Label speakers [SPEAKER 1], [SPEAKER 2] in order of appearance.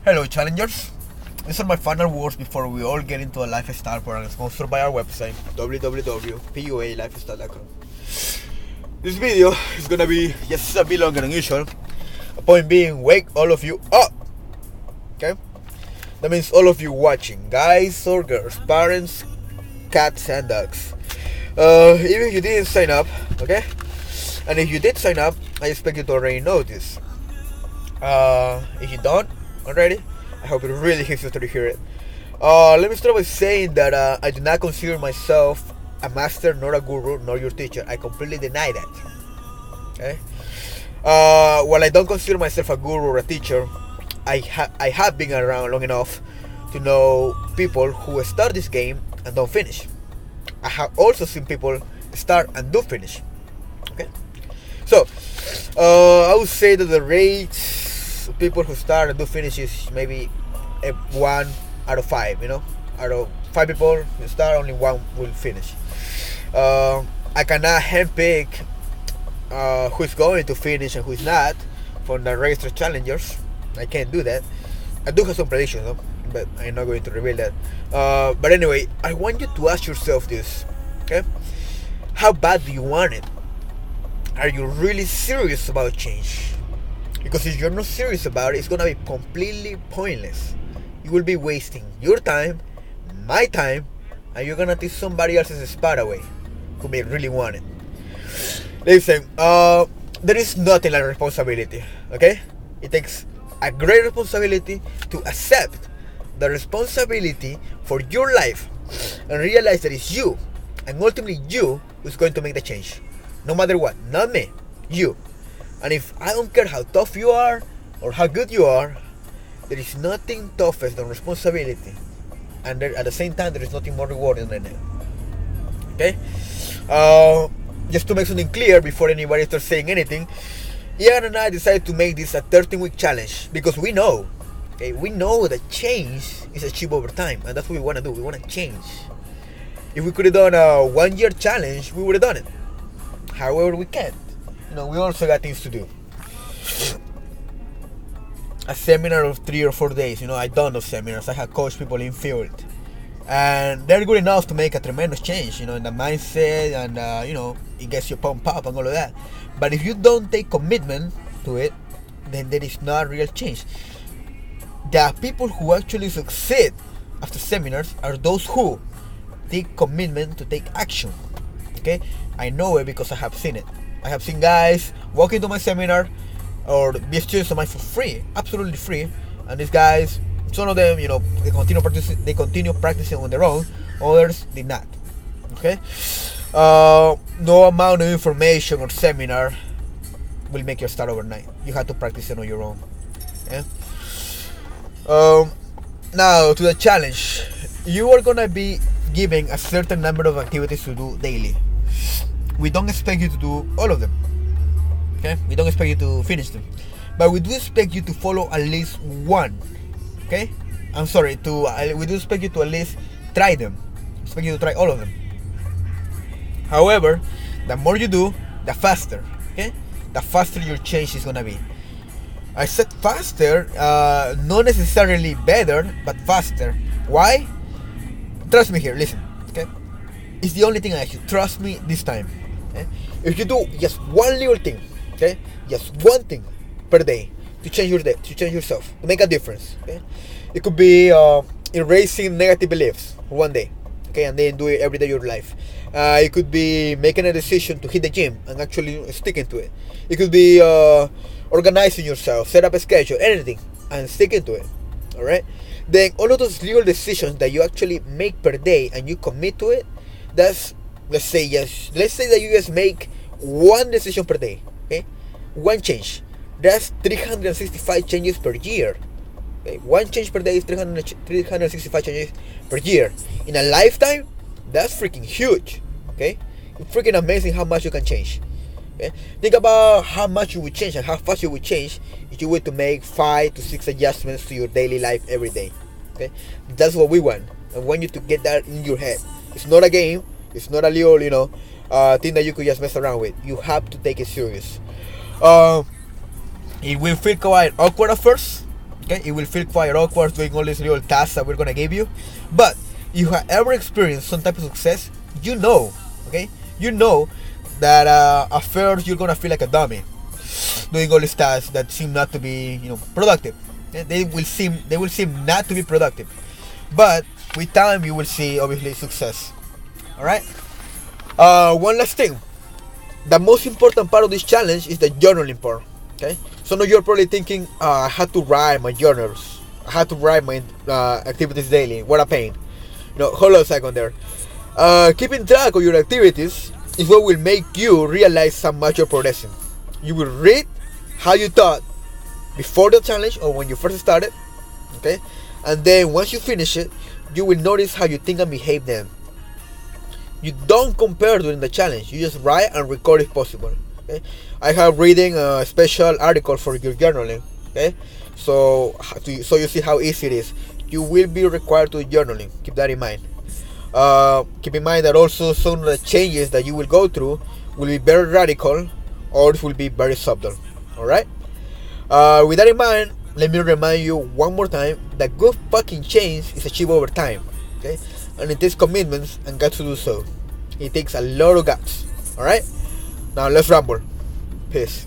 [SPEAKER 1] Hello challengers, these are my final words before we all get into a lifestyle program sponsored by our website www.pualifestyle.com. This video is gonna be just a bit longer than usual. The point being, wake all of you up. Okay? That means all of you watching, guys or girls, parents, cats and dogs. Even if you didn't sign up, okay? And if you did sign up, I expect you to already know this. If you don't already, I hope it really hits you to hear it. Let me start by saying that I do not consider myself a master, nor a guru, nor your teacher. I completely deny that. Okay? While I don't consider myself a guru or a teacher, I have been around long enough to know people who start this game and don't finish. I have also seen people start and do finish. Okay? So, I would say that the rate people who start and do finish is maybe 1 out of 5. You know, out of 5 people who start, only 1 will finish. I cannot handpick who's going to finish and who's not from the registered challengers. I can't do that. I do have some predictions though, but I'm not going to reveal that. But anyway, I want you to ask yourself this, okay? How bad do you want it? Are you really serious about change? Because if you're not serious about it, it's gonna be completely pointless. You will be wasting your time, my time, and you're gonna take somebody else's spot away who may really want it. Listen, there is nothing like responsibility, okay? It takes a great responsibility to accept the responsibility for your life and realize that it's you, and ultimately you, who's going to make the change. No matter what, not me, you. And if I don't care how tough you are or how good you are, there is nothing tougher than responsibility. And at the same time, there is nothing more rewarding than it. Okay? Just to make something clear before anybody starts saying anything, Ian and I decided to make this a 13-week challenge because we know, okay, we know that change is achieved over time, and that's what we want to do. We want to change. If we could have done a 1-year challenge, we would have done it. However, we can't. You know, we also got things to do. A seminar of 3 or 4 days. You know, I done those seminars. I have coached people in field, and they're good enough to make a tremendous change. You know, in the mindset, and you know, it gets you pumped up and all of that. But if you don't take commitment to it, then there is not real change. The people who actually succeed after seminars are those who take commitment to take action. Okay, I know it because I have seen it. I have seen guys walk into my seminar or be students of mine for free, absolutely free, and these guys, some of them, you know, they continue practicing on their own, others did not. Okay, no amount of information or seminar will make you start overnight. You have to practice it on your own. Yeah. Now to the challenge, you are gonna be given a certain number of activities to do daily. We don't expect you to do all of them. Okay? We don't expect you to finish them. But we do expect you to follow at least one. Okay? I'm sorry, we do expect you to at least try them. Expect you to try all of them. However, the more you do, the faster. Okay? The faster your change is gonna be. I said faster, not necessarily better, but faster. Why? Trust me here, listen. Okay? It's the only thing I ask you. Trust me this time. Okay? If you do just one little thing, okay, just one thing per day to change your day, to change yourself, to make a difference. Okay, it could be erasing negative beliefs for one day, okay, and then do it every day of your life. It could be making a decision to hit the gym and actually sticking to it. It could be organizing yourself, set up a schedule, anything, and sticking to it. All right. Then all of those little decisions that you actually make per day and you commit to it, that's, let's say that you just make one decision per day, okay, one change. That's 365 changes per year. Okay? One change per day is 365 changes per year. In a lifetime, that's freaking huge. Okay, it's freaking amazing how much you can change. Okay? Think about how much you would change and how fast you would change if you were to make 5 to 6 adjustments to your daily life every day. Okay, that's what we want. I want you to get that in your head. It's not a game. It's not a little, you know, thing that you could just mess around with. You have to take it serious. It will feel quite awkward at first. Okay, it will feel quite awkward doing all these little tasks that we're gonna give you, but if you have ever experienced some type of success, you know, okay, you know that at first you're gonna feel like a dummy doing all these tasks that seem not to be, productive. Okay? They will seem not to be productive, but with time you will see obviously success. All right. One last thing. The most important part of this challenge is the journaling part. Okay. So now you're probably thinking, I had to write my journals. I had to write my activities daily. What a pain. Hold on a second there. Keeping track of your activities is what will make you realize how much you're progressing. You will read how you thought before the challenge or when you first started. Okay. And then once you finish it, you will notice how you think and behave then. You don't compare during the challenge. You just write and record if possible. Okay? I have reading a special article for your journaling. Okay, so you see how easy it is. You will be required to journaling. Keep that in mind. Keep in mind that also some of the changes that you will go through will be very radical or it will be very subtle. All right. With that in mind, let me remind you one more time that good fucking change is achieved over time. Okay. And it takes commitments and guts to do so. It takes a lot of guts. Alright? Now let's rumble. Peace.